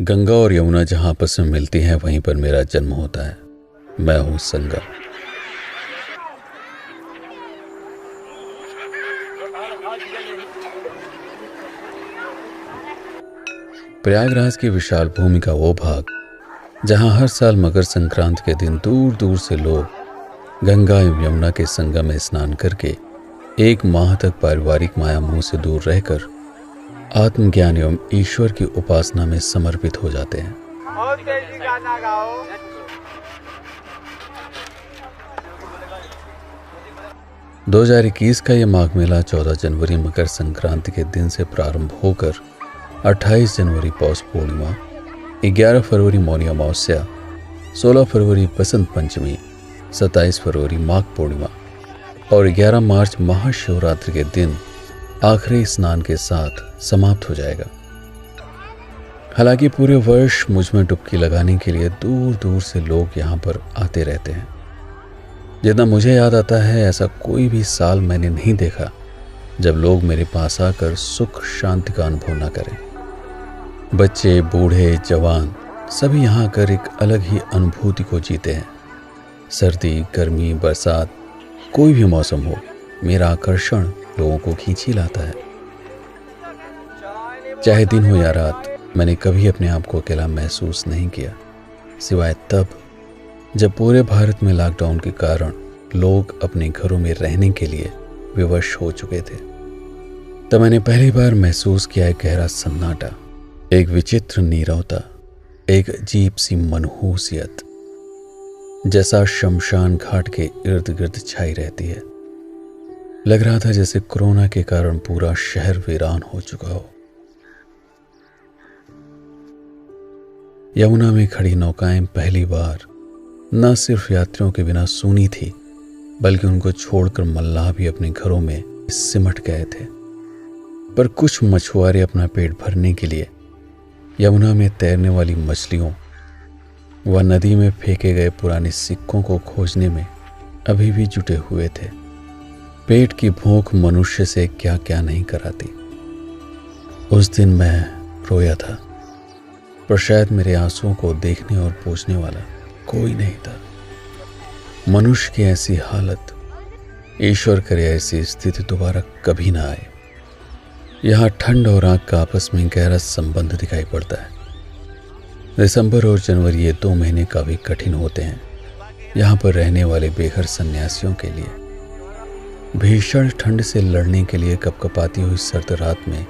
गंगा और यमुना जहां आपस में मिलती हैं वहीं पर मेरा जन्म होता है। मैं हूं संगम। प्रयागराज की विशाल भूमि का वो भाग जहां हर साल मकर संक्रांति के दिन दूर दूर से लोग गंगा एवं यमुना के संगम में स्नान करके एक माह तक पारिवारिक माया मोह से दूर रहकर आत्मज्ञान एवं ईश्वर की उपासना में समर्पित हो जाते हैं। 2021 का यह माघ मेला 14 जनवरी मकर संक्रांति के दिन से प्रारंभ होकर 28 जनवरी पौष पूर्णिमा, 11 फरवरी मौनी अमावस्या, 16 फरवरी बसंत पंचमी, 27 फरवरी माघ पूर्णिमा और 11 मार्च महाशिवरात्रि के दिन आखिरी स्नान के साथ समाप्त हो जाएगा। हालांकि पूरे वर्ष मुझ में डुबकी लगाने के लिए दूर दूर से लोग यहाँ पर आते रहते हैं। जितना मुझे याद आता है ऐसा कोई भी साल मैंने नहीं देखा जब लोग मेरे पास आकर सुख शांति का अनुभव न करें। बच्चे, बूढ़े, जवान सभी यहाँ आकर एक अलग ही अनुभूति को जीते हैं। सर्दी, गर्मी, बरसात, कोई भी मौसम हो, मेरा आकर्षण लोगों को खींच ही लाता है। चाहे दिन हो या रात, मैंने कभी अपने आप को अकेला महसूस नहीं किया, सिवाय तब जब पूरे भारत में लॉकडाउन के कारण लोग अपने घरों में रहने के लिए विवश हो चुके थे। तब मैंने पहली बार महसूस किया एक गहरा सन्नाटा, एक विचित्र नीरवता, एक अजीब सी मनहूसियत जैसा शमशान घाट के इर्द गिर्द छाई रहती है। लग रहा था जैसे कोरोना के कारण पूरा शहर वीरान हो चुका हो। यमुना में खड़ी नौकाएं पहली बार न सिर्फ यात्रियों के बिना सूनी थी, बल्कि उनको छोड़कर मल्लाह भी अपने घरों में सिमट गए थे। पर कुछ मछुआरे अपना पेट भरने के लिए यमुना में तैरने वाली मछलियों व नदी में फेंके गए पुराने सिक्कों को खोजने में अभी भी जुटे हुए थे। पेट की भूख मनुष्य से क्या क्या नहीं कराती। उस दिन मैं रोया था, पर शायद मेरे आंसुओं को देखने और पूछने वाला कोई नहीं था। मनुष्य की ऐसी हालत, ईश्वर करे ऐसी स्थिति दोबारा कभी ना आए। यहाँ ठंड और आग का आपस में गहरा संबंध दिखाई पड़ता है। दिसंबर और जनवरी ये 2 महीने काफी कठिन होते हैं यहाँ पर रहने वाले बेघर सन्यासियों के लिए। भीषण ठंड से लड़ने के लिए कपकपाती हुई सर्द रात में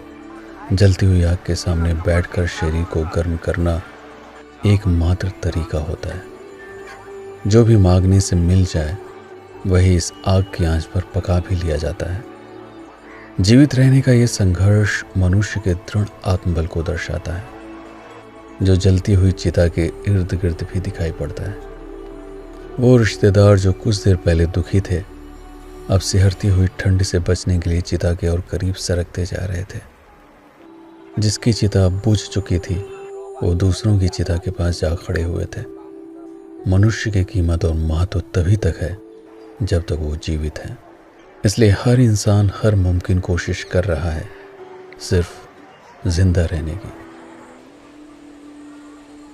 जलती हुई आग के सामने बैठकर शरीर को गर्म करना एकमात्र तरीका होता है। जो भी मांगने से मिल जाए वही इस आग की आंच पर पका भी लिया जाता है। जीवित रहने का ये संघर्ष मनुष्य के दृढ़ आत्मबल को दर्शाता है, जो जलती हुई चिता के इर्द गिर्द भी दिखाई पड़ता है। वो रिश्तेदार जो कुछ देर पहले दुखी थे, अब सिहरती हुई ठंड से बचने के लिए चिता के और करीब सरकते जा रहे थे। जिसकी चिता बुझ चुकी थी वो दूसरों की चिता के पास जा खड़े हुए थे। मनुष्य की कीमत और महत्व तभी तक है जब तक वो जीवित है। इसलिए हर इंसान हर मुमकिन कोशिश कर रहा है सिर्फ जिंदा रहने की।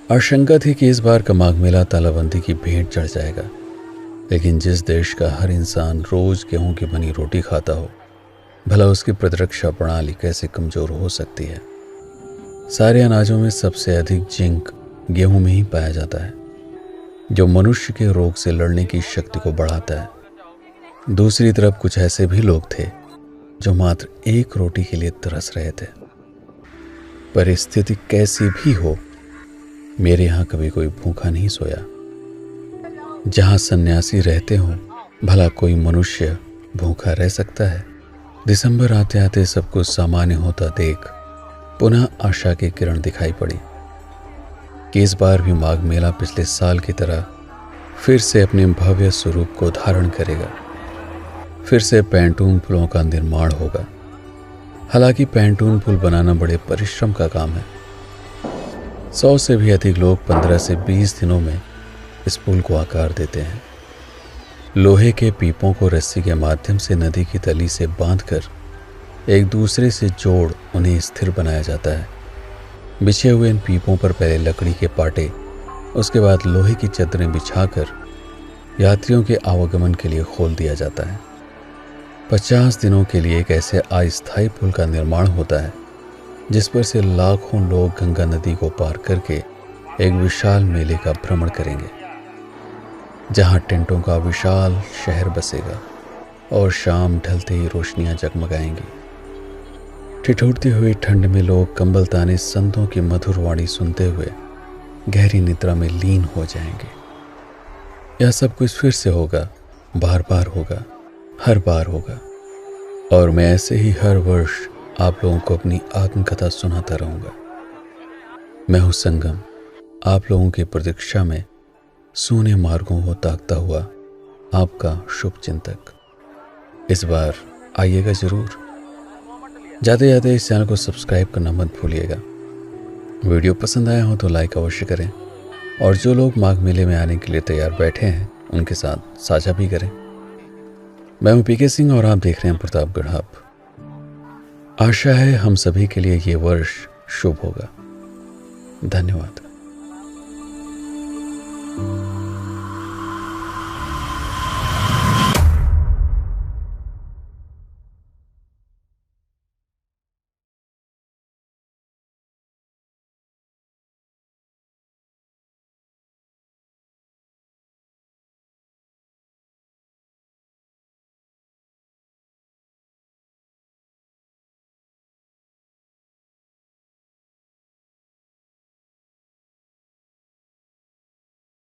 आशंका थी कि इस बार का माघ मेला तालाबंदी की भेंट चढ़ जाएगा, लेकिन जिस देश का हर इंसान रोज गेहूं की बनी रोटी खाता हो, भला उसकी प्रतिरक्षा प्रणाली कैसे कमजोर हो सकती है। सारे अनाजों में सबसे अधिक जिंक गेहूं में ही पाया जाता है, जो मनुष्य के रोग से लड़ने की शक्ति को बढ़ाता है। दूसरी तरफ कुछ ऐसे भी लोग थे जो मात्र एक रोटी के लिए तरस रहे थे। परिस्थिति कैसी भी हो, मेरे यहाँ कभी कोई भूखा नहीं सोया। जहाँ सन्यासी रहते हो, भला कोई मनुष्य भूखा रह सकता है? दिसंबर आते आते सब कुछ सामान्य होता देख पुनः आशा की किरण दिखाई पड़ी कि इस बार भी माघ मेला पिछले साल की तरह फिर से अपने भव्य स्वरूप को धारण करेगा। फिर से पैंटून पुलों का निर्माण होगा। हालांकि पैंटून पुल बनाना बड़े परिश्रम का काम है। 100 से भी अधिक लोग 15 से 20 दिनों में इस पुल को आकार देते हैं। लोहे के पीपों को रस्सी के माध्यम से नदी की तली से बांधकर एक दूसरे से जोड़ उन्हें स्थिर बनाया जाता है। बिछे हुए इन पीपों पर पहले लकड़ी के पाटे, उसके बाद लोहे की चादरें बिछाकर यात्रियों के आवागमन के लिए खोल दिया जाता है। 50 दिनों के लिए एक ऐसे अस्थायी पुल का निर्माण होता है जिस पर से लाखों लोग गंगा नदी को पार करके एक विशाल मेले का भ्रमण करेंगे, जहां टेंटों का विशाल शहर बसेगा और शाम ढलते ही रोशनियां जगमगाएंगी। ठिठुरती हुई ठंड में लोग कंबल ताने संतों की मधुर वाणी सुनते हुए गहरी निद्रा में लीन हो जाएंगे। यह सब कुछ फिर से होगा, बार बार होगा, हर बार होगा, और मैं ऐसे ही हर वर्ष आप लोगों को अपनी आत्मकथा सुनाता रहूंगा। मैं हूं संगम, आप लोगों की प्रतीक्षा में सूने मार्गों को ताकता हुआ आपका शुभ चिंतक। इस बार आइएगा जरूर। जाते जाते इस चैनल को सब्सक्राइब करना मत भूलिएगा। वीडियो पसंद आया हो तो लाइक अवश्य करें, और जो लोग माघ मेले में आने के लिए तैयार बैठे हैं उनके साथ साझा भी करें। मैं हूं पीके सिंह और आप देख रहे हैं प्रतापगढ़ हब। आशा है हम सभी के लिए ये वर्ष शुभ होगा। धन्यवाद।